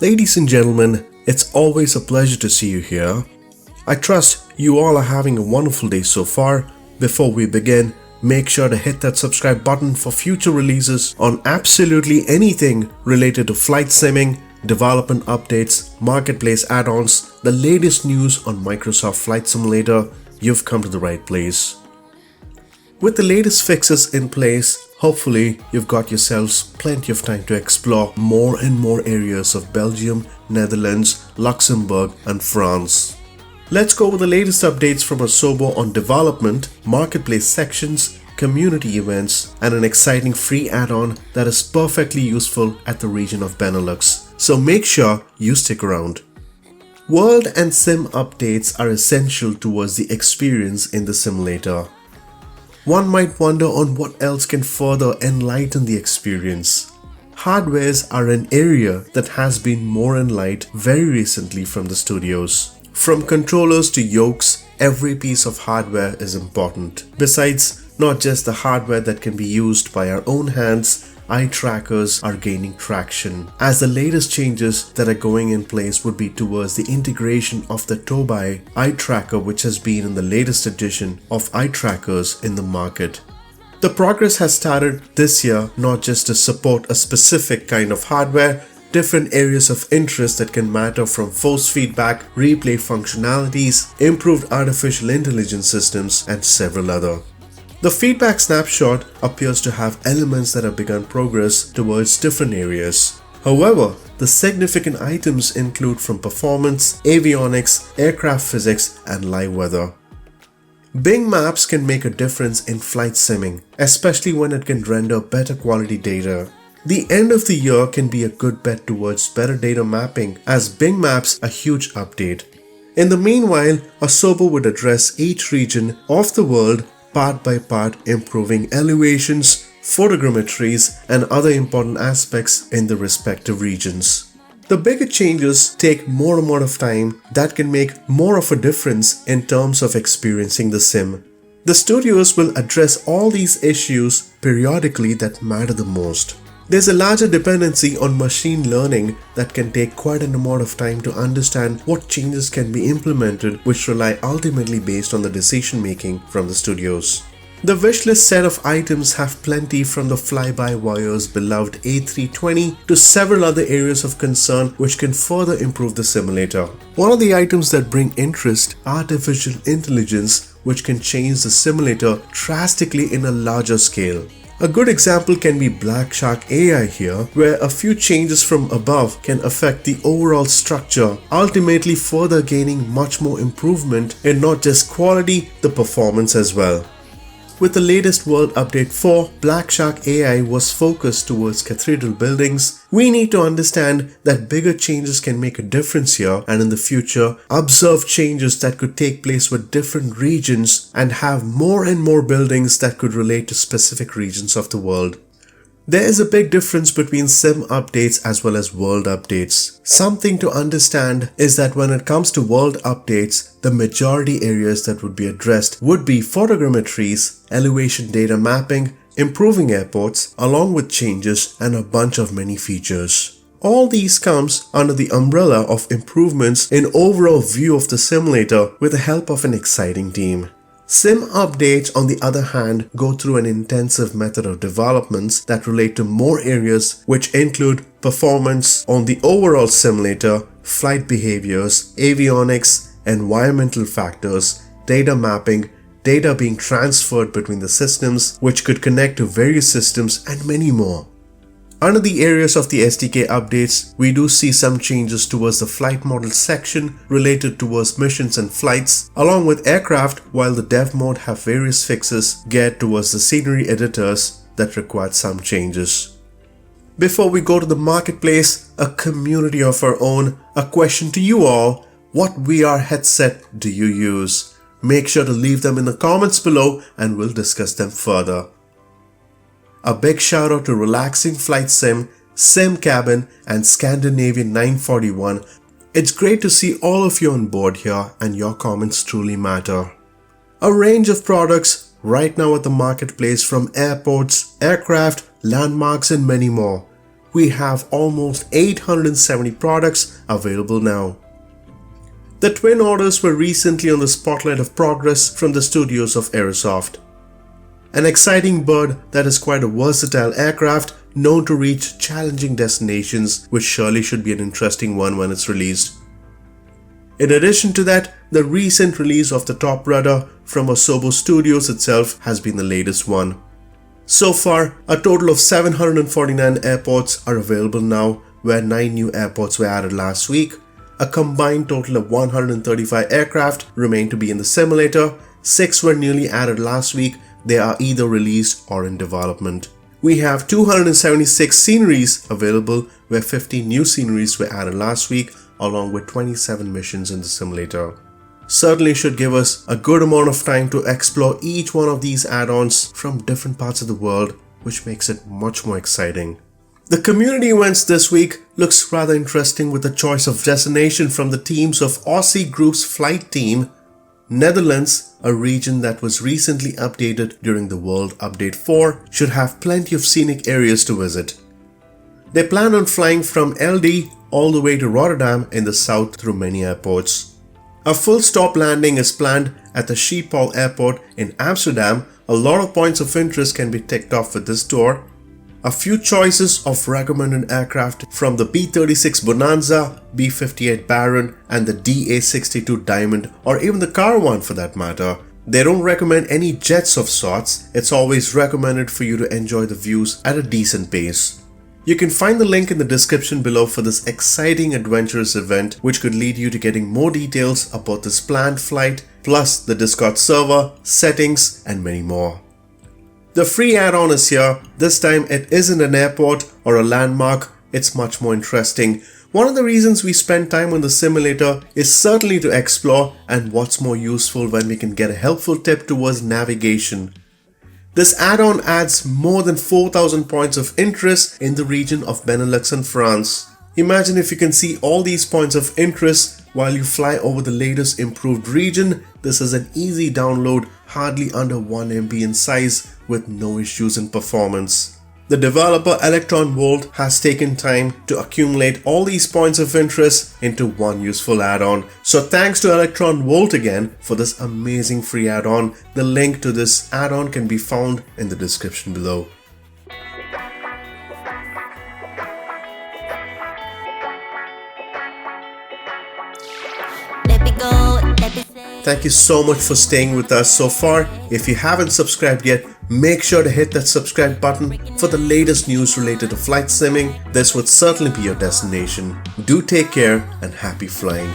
Ladies and gentlemen, it's always a pleasure to see you here. I trust you all are having a wonderful day so far. Before we begin, make sure to hit that subscribe button for future releases on absolutely anything related to flight simming, development updates, marketplace add-ons, the latest news on Microsoft Flight Simulator. You've come to the right place. With the latest fixes in place, hopefully you've got yourselves plenty of time to explore more and more areas of Belgium, Netherlands, Luxembourg and France. Let's go over the latest updates from Asobo on development, marketplace sections, community events and an exciting free add-on that is perfectly useful at the region of Benelux. So make sure you stick around. World and sim updates are essential towards the experience in the simulator. One might wonder on what else can further enlighten the experience. Hardwares are an area that has been more in light very recently from the studios. From controllers to yokes, every piece of hardware is important. Besides, not just the hardware that can be used by our own hands, eye trackers are gaining traction, as the latest changes that are going in place would be towards the integration of the Tobii eye tracker, which has been in the latest edition of eye trackers in the market. The progress has started this year not just to support a specific kind of hardware, different areas of interest that can matter from force feedback, replay functionalities, improved artificial intelligence systems and several other. The feedback snapshot appears to have elements that have begun progress towards different areas. However, the significant items include from performance, avionics, aircraft physics, and live weather. BingMaps can make a difference in flight simming, especially when it can render better quality data. The end of the year can be a good bet towards better data mapping, as BingMaps a huge update. In the meanwhile, Asobo would address each region of the world part by part, improving elevations, photogrammetries and other important aspects in the respective regions. The bigger changes take more amount of time that can make more of a difference in terms of experiencing the sim. The studios will address all these issues periodically that matter the most. There's a larger dependency on machine learning that can take quite an amount of time to understand what changes can be implemented, which rely ultimately based on the decision making from the studios. The wishlist set of items have plenty, from the fly-by-wire's beloved A320 to several other areas of concern which can further improve the simulator. One of the items that bring interest, artificial intelligence, which can change the simulator drastically in a larger scale. A good example can be Black Shark AI here, where a few changes from above can affect the overall structure, ultimately further gaining much more improvement in not just quality, the performance as well. With the latest World Update 4, Black Shark AI was focused towards cathedral buildings. We need to understand that bigger changes can make a difference here, and in the future, observe changes that could take place with different regions and have more and more buildings that could relate to specific regions of the world. There is a big difference between sim updates as well as world updates. Something to understand is that when it comes to world updates, the majority areas that would be addressed would be photogrammetries, elevation data mapping, improving airports, along with changes and a bunch of many features. All these comes under the umbrella of improvements in overall view of the simulator with the help of an exciting team. Sim updates, on the other hand, go through an intensive method of developments that relate to more areas, which include performance on the overall simulator, flight behaviors, avionics, environmental factors, data mapping, data being transferred between the systems, which could connect to various systems, and many more. Under the areas of the SDK updates, we do see some changes towards the flight model section related towards missions and flights, along with aircraft, while the dev mode have various fixes geared towards the scenery editors that required some changes. Before we go to the marketplace, a community of our own, a question to you all: what VR headset do you use? Make sure to leave them in the comments below and we'll discuss them further. A big shout out to Relaxing Flight Sim, Sim Cabin and Scandinavian 941. It's great to see all of you on board here, and your comments truly matter. A range of products right now at the marketplace, from airports, aircraft, landmarks and many more. we have almost 870 products available now. The twin orders were recently on the spotlight of progress from the studios of Aerosoft. An exciting bird that is quite a versatile aircraft known to reach challenging destinations, which surely should be an interesting one when it's released. In addition to that, the recent release of the top rudder from Asobo Studios itself has been the latest one. So far, a total of 749 airports are available now, where 9 new airports were added last week. A combined total of 135 aircraft remain to be in the simulator. 6 were newly added last week. They are either released or in development. We have 276 sceneries available, where 15 new sceneries were added last week, along with 27 missions in the simulator. Certainly should give us a good amount of time to explore each one of these add-ons from different parts of the world, which makes it much more exciting. The community events this week looks rather interesting, with a choice of destination from the teams of Aussie Group's flight team, Netherlands, a region that was recently updated during the World Update 4, should have plenty of scenic areas to visit. They plan on flying from LD all the way to Rotterdam in the south through many airports. A full stop landing is planned at the Schiphol Airport in Amsterdam. A lot of points of interest can be ticked off with this tour. A few choices of recommended aircraft from the B-36 Bonanza, B-58 Baron and the DA-62 Diamond, or even the Caravan for that matter. They don't recommend any jets of sorts. It's always recommended for you to enjoy the views at a decent pace. You can find the link in the description below for this exciting adventurous event, which could lead you to getting more details about this planned flight, plus the Discord server, settings and many more. The free add-on is here. This time it isn't an airport or a landmark. It's much more interesting. One of the reasons we spend time on the simulator is certainly to explore, and what's more useful when we can get a helpful tip towards navigation. This add-on adds more than 4,000 points of interest in the region of Benelux and France. Imagine if you can see all these points of interest while you fly over the latest improved region. This is an easy download, hardly under 1 MB in size, with no issues in performance. The developer Electron Volt has taken time to accumulate all these points of interest into one useful add-on. So thanks to Electron Volt again for this amazing free add-on. The link to this add-on can be found in the description below. Thank you so much for staying with us so far. If you haven't subscribed yet, make sure to hit that subscribe button for the latest news related to flight simming. This would certainly be your destination. Do take care and happy flying.